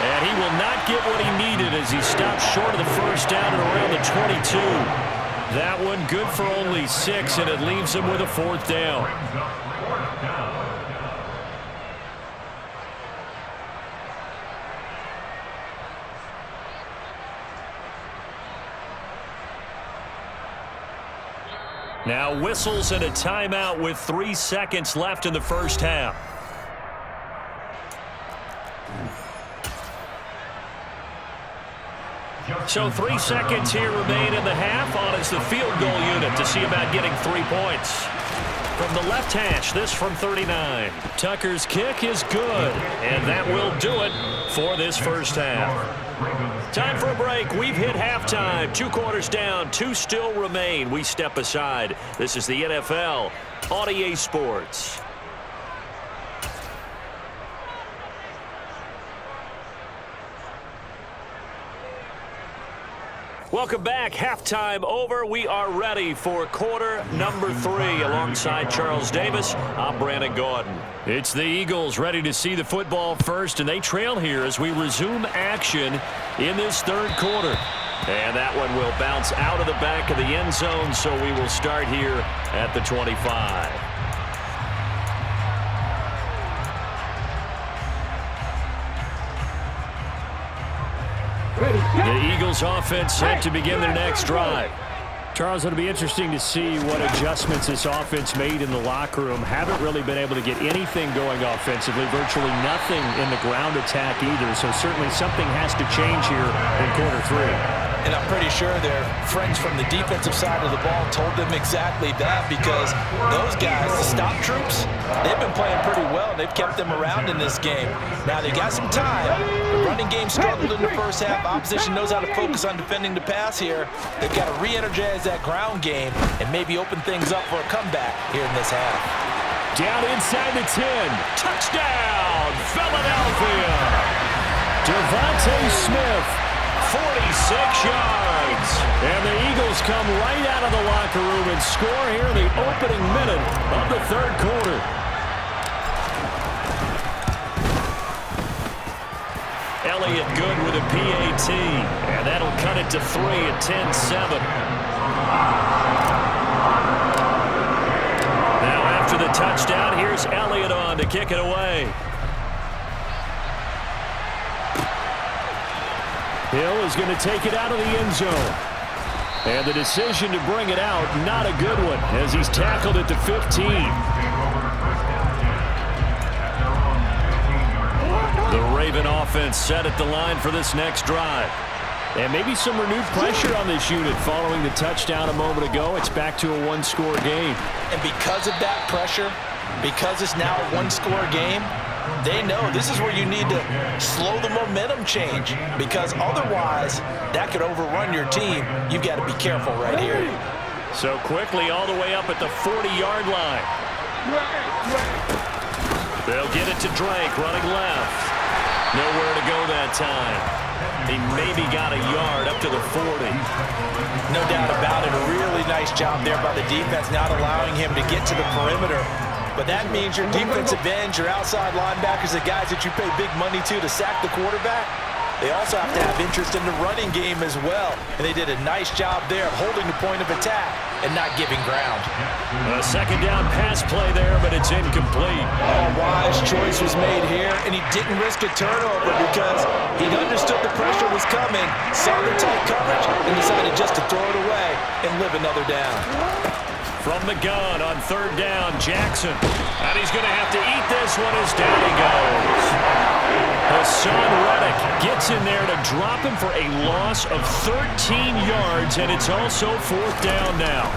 And he will not get what he needed as he stops short of the first down at around the 22. That one good for only 6, and it leaves him with a 4th down. Now whistles and a timeout with 3 seconds left in the first half. So 3 seconds here remain in the half. On is the field goal unit to see about getting 3 points. From the left hash, this from 39. Tucker's kick is good, and that will do it for this first half. Time for a break. We've hit halftime. 2 quarters down, 2 still remain. We step aside. This is the NFL on EA Sports. Welcome back. Halftime over. We are ready for quarter number 3. Alongside Charles Davis, I'm Brandon Gordon. It's the Eagles ready to see the football first, and they trail here as we resume action in this 3rd quarter. And that one will bounce out of the back of the end zone, so we will start here at the 25. The Eagles offense set to begin their next drive. Charles, it'll be interesting to see what adjustments this offense made in the locker room. Haven't really been able to get anything going offensively, virtually nothing in the ground attack either, so certainly something has to change here in quarter 3. And I'm pretty sure their friends from the defensive side of the ball told them exactly that, because those guys, the stop troops, they've been playing pretty well. They've kept them around in this game. Now, they got some time. The running game struggled in the first half. Opposition knows how to focus on defending the pass here. They've got to re-energize that ground game and maybe open things up for a comeback here in this half. Down inside the 10. Touchdown, Philadelphia. Devontae Smith. 46 yards. And the Eagles come right out of the locker room and score here in the opening minute of the 3rd quarter. Elliott good with a PAT. And that'll cut it to 3 at 10-7. Now after the touchdown, here's Elliott on to kick it away. Hill is going to take it out of the end zone. And the decision to bring it out, not a good one, as he's tackled at the 15. The Raven offense set at the line for this next drive. And maybe some renewed pressure on this unit following the touchdown a moment ago. It's back to a 1-score game. And because of that pressure, because it's now a 1-score game, they know this is where you need to slow the momentum change, because otherwise that could overrun your team. You've got to be careful right here. So quickly all the way up at the 40-yard line. They'll get it to Drake running left. Nowhere to go that time. He maybe got a yard up to the 40. No doubt about it. A really nice job there by the defense, not allowing him to get to the perimeter. But that means your defensive ends, your outside linebackers, the guys that you pay big money to sack the quarterback, they also have to have interest in the running game as well. And they did a nice job there of holding the point of attack and not giving ground. A 2nd down pass play there, but it's incomplete. A wise choice was made here, and he didn't risk a turnover because he understood the pressure was coming, saw the tight coverage, and decided just to throw it away and live another down. From the gun on 3rd down, Jackson. And he's going to have to eat this one as down he goes. Hassan Reddick gets in there to drop him for a loss of 13 yards, and it's also 4th down now.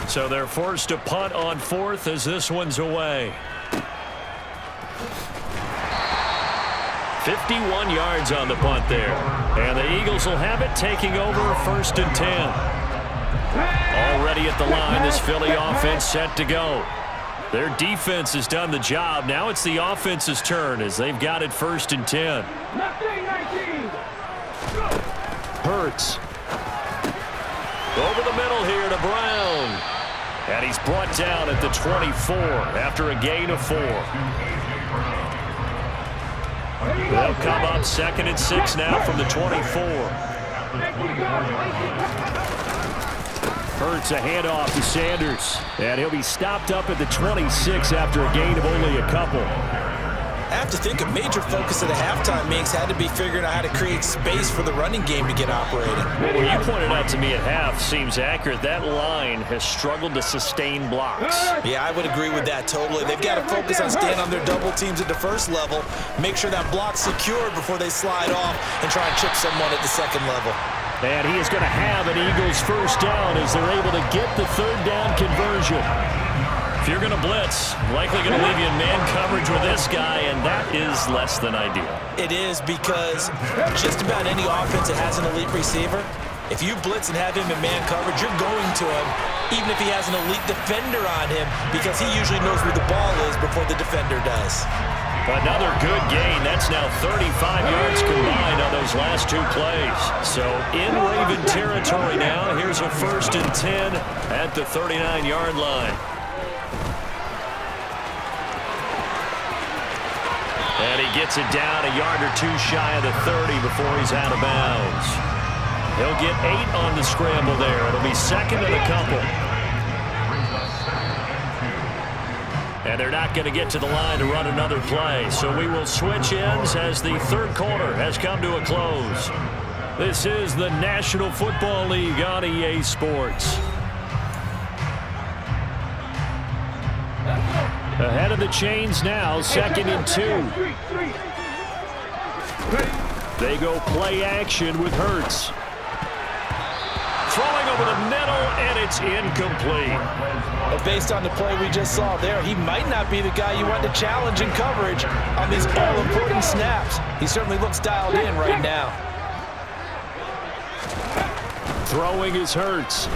So they're forced to punt on 4th as this one's away. 51 yards on the punt there. And the Eagles will have it, taking over 1st and 10. Already at the line, this Philly offense set to go. Their defense has done the job. Now it's the offense's turn as they've got it 1st and 10. Hurts. Over the middle here to Brown. And he's brought down at the 24 after a gain of 4. They'll come up 2nd and 6 now from the 24. Hurts a handoff to Sanders. And he'll be stopped up at the 26 after a gain of only a couple. I have to think a major focus of the halftime mix had to be figuring out how to create space for the running game to get operating. Well, what you pointed out to me at half seems accurate. That line has struggled to sustain blocks. Yeah, I would agree with that totally. They've got to focus on staying on their double teams at the first level, make sure that block's secured before they slide off and try and chip someone at the second level. And he is going to have an Eagles first down as they're able to get the third down conversion. If you're going to blitz, likely going to leave you in man coverage with this guy, and that is less than ideal. It is, because just about any offense that has an elite receiver, if you blitz and have him in man coverage, you're going to him, even if he has an elite defender on him, because he usually knows where the ball is before the defender does. Another good gain. That's now 35 yards combined on those last 2 plays. So in Raven territory now. Here's a 1st and 10 at the 39-yard line. And he gets it down a yard or 2 shy of the 30 before he's out of bounds. He'll get 8 on the scramble there. It'll be 2nd and a couple. And they're not going to get to the line to run another play. So we will switch ends as the third quarter has come to a close. This is the National Football League on EA Sports. Ahead of the chains now, 2nd and 2. They go play action with Hurts. Throwing over the middle, and it's incomplete. But based on the play we just saw there, he might not be the guy you want to challenge in coverage on these all-important snaps. He certainly looks dialed in right now. Throwing is Hurts.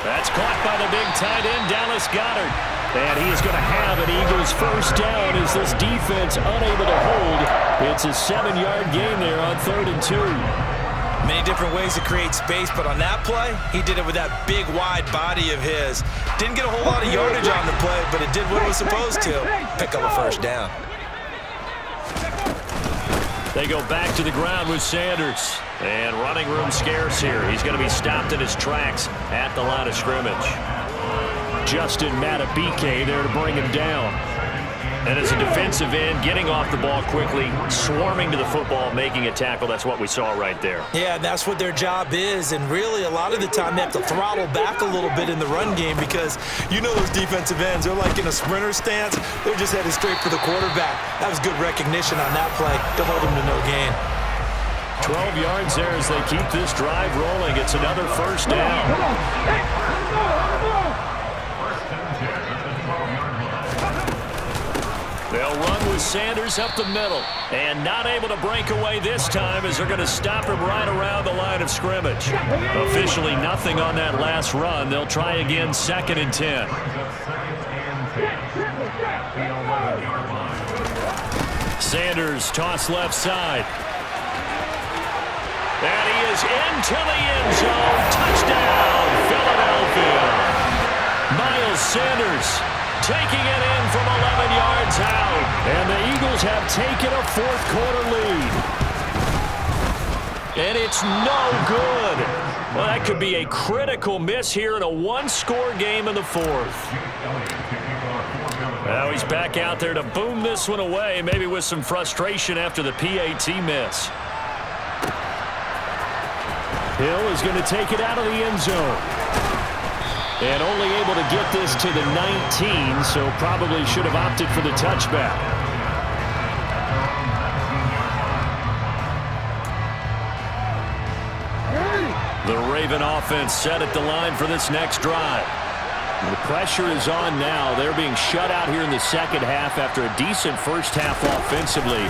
That's caught by the big tight end, Dallas Goedert. And he is going to have an Eagles first down as this defense unable to hold. It's a 7-yard gain there on 3rd and 2. Many different ways to create space, but on that play, he did it with that big, wide body of his. Didn't get a whole lot of yardage on the play, but it did what it was supposed to. Pick up a first down. They go back to the ground with Sanders. And running room scarce here. He's going to be stopped in his tracks at the line of scrimmage. Justin Matabike there to bring him down. And as a defensive end, getting off the ball quickly, swarming to the football, making a tackle. That's what we saw right there. Yeah, and that's what their job is. And really, a lot of the time, they have to throttle back a little bit in the run game because you know those defensive ends, they're like in a sprinter stance. They're just headed straight for the quarterback. That was good recognition on that play to hold him to no gain. 12 yards there as they keep this drive rolling. It's another first down. They'll run with Sanders up the middle. And not able to break away this time as they're going to stop him right around the line of scrimmage. Officially nothing on that last run. They'll try again 2nd and 10. Sanders toss left side. And he is into the end zone. Touchdown, Philadelphia. Miles Sanders taking it in from 11 yards out. And the Eagles have taken a fourth-quarter lead. And it's no good. Well, that could be a critical miss here in a one-score game in the fourth. Now he's back out there to boom this one away, maybe with some frustration after the PAT miss. Hill is going to take it out of the end zone. And only able to get this to the 19, so probably should have opted for the touchback. The Raven offense set at the line for this next drive. The pressure is on now. They're being shut out here in the second half after a decent first half offensively.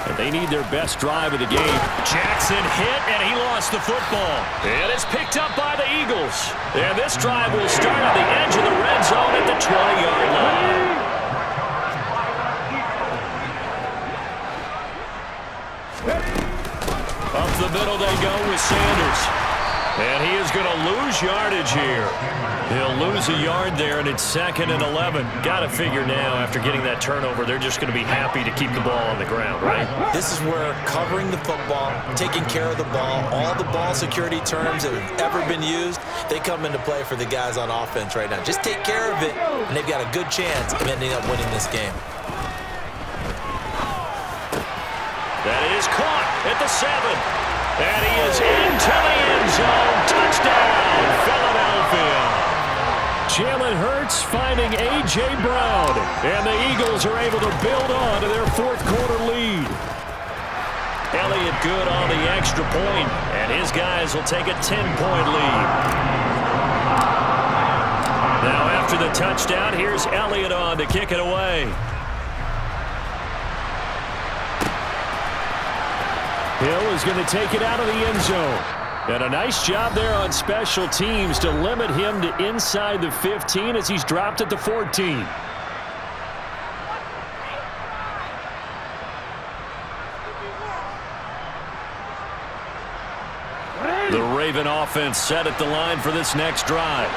And they need their best drive of the game. Jackson hit, and he lost the football. And it's picked up by the Eagles. And this drive will start on the edge of the red zone at the 20-yard line. Up the middle they go with Sanders. And he is going to lose yardage here. He'll lose a yard there, and it's 2nd and 11. Got to figure now, after getting that turnover, they're just going to be happy to keep the ball on the ground, right? This is where covering the football, taking care of the ball, all the ball security terms that have ever been used, they come into play for the guys on offense right now. Just take care of it, and they've got a good chance of ending up winning this game. That is caught at the 7. And he is into the end zone. Touchdown, Philadelphia. Jalen Hurts finding A.J. Brown. And the Eagles are able to build on to their 4th quarter lead. Elliott good on the extra point, and his guys will take a 10-point lead. Now after the touchdown, here's Elliott on to kick it away. Hill is going to take it out of the end zone. And a nice job there on special teams to limit him to inside the 15 as he's dropped at the 14. The Raven offense set at the line for this next drive.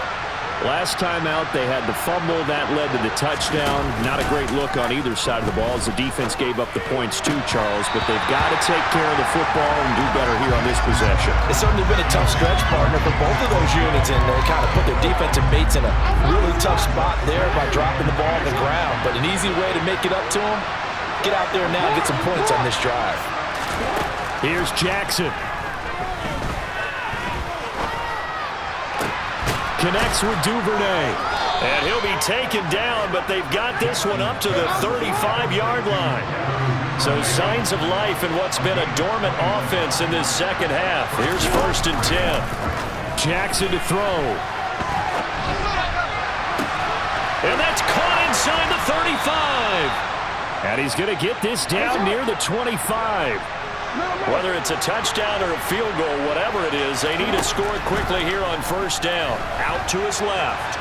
Last time out, they had the fumble. That led to the touchdown. Not a great look on either side of the ball as the defense gave up the points too, Charles. But they've got to take care of the football and do better here on this possession. It's certainly been a tough stretch, partner, for both of those units in there. Kind of put their defensive mates in a really tough spot there by dropping the ball on the ground. But an easy way to make it up to them, get out there now and get some points on this drive. Here's Jackson. Connects with Duvernay. And he'll be taken down, but they've got this one up to the 35-yard line. So signs of life in what's been a dormant offense in this second half. Here's 1st and 10. Jackson to throw. And that's caught inside the 35. And he's going to get this down near the 25. Whether it's a touchdown or a field goal, whatever it is, they need to score quickly here on 1st down. Out to his left.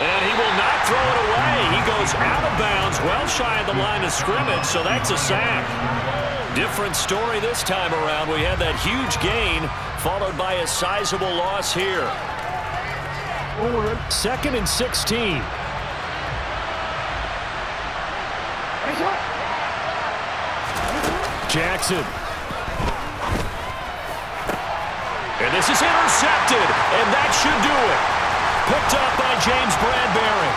And he will not throw it away. He goes out of bounds, well shy of the line of scrimmage, so that's a sack. Different story this time around. We had that huge gain, followed by a sizable loss here. 2nd and 16. Jackson. And this is intercepted, and that should do it. Picked up by James Bradbury.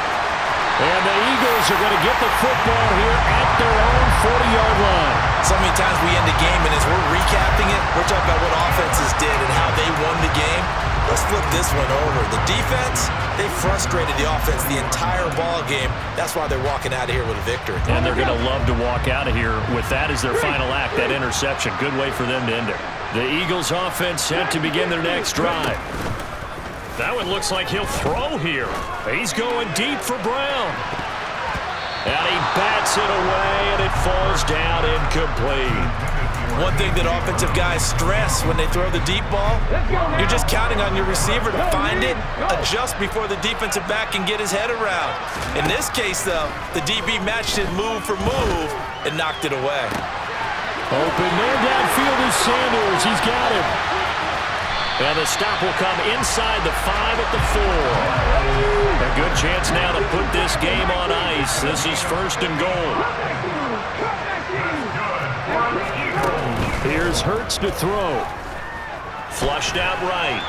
And the Eagles are going to get the football here at their own 40-yard line. So many times we end the game, and as we're recapping it, we're talking about what offenses did and how they won the game. Let's flip this one over. The defense, they frustrated the offense the entire ball game. That's why they're walking out of here with a victory. And they're going to love to walk out of here with that as their final act, that interception. Good way for them to end it. The Eagles offense set to begin their next drive. That one looks like he'll throw here. He's going deep for Brown. And he bats it away, and it falls down incomplete. One thing that offensive guys stress when they throw the deep ball, you're just counting on your receiver to find it, adjust before the defensive back can get his head around. In this case, though, the DB matched it move for move and knocked it away. Open man downfield is Sanders. He's got him. And the stop will come inside the 5 at the 4. A good chance now to put this game on ice. This is 1st and goal. Here's Hurts to throw. Flushed out right.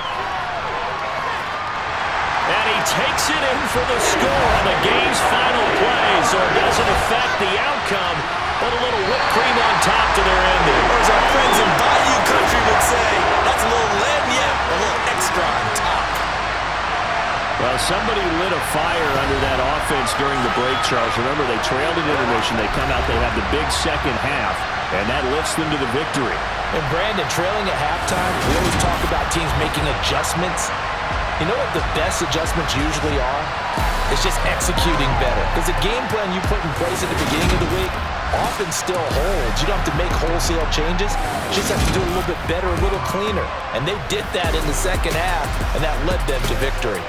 And he takes it in for the score on the game's final play, so it doesn't affect the outcome, but a little whipped cream on top to their ending. Or as our friends in Bayou Country would say, that's a little lagniappe, a little extra on top. Well, somebody lit a fire under that offense during the break, Charles. Remember, they trailed at intermission. They come out, they have the big second half, and that lifts them to the victory. And Brandon, trailing at halftime, we always talk about teams making adjustments. You know what the best adjustments usually are? It's just executing better. Because the game plan you put in place at the beginning of the week often still holds. You don't have to make wholesale changes. You just have to do it a little bit better, a little cleaner. And they did that in the second half, and that led them to victory.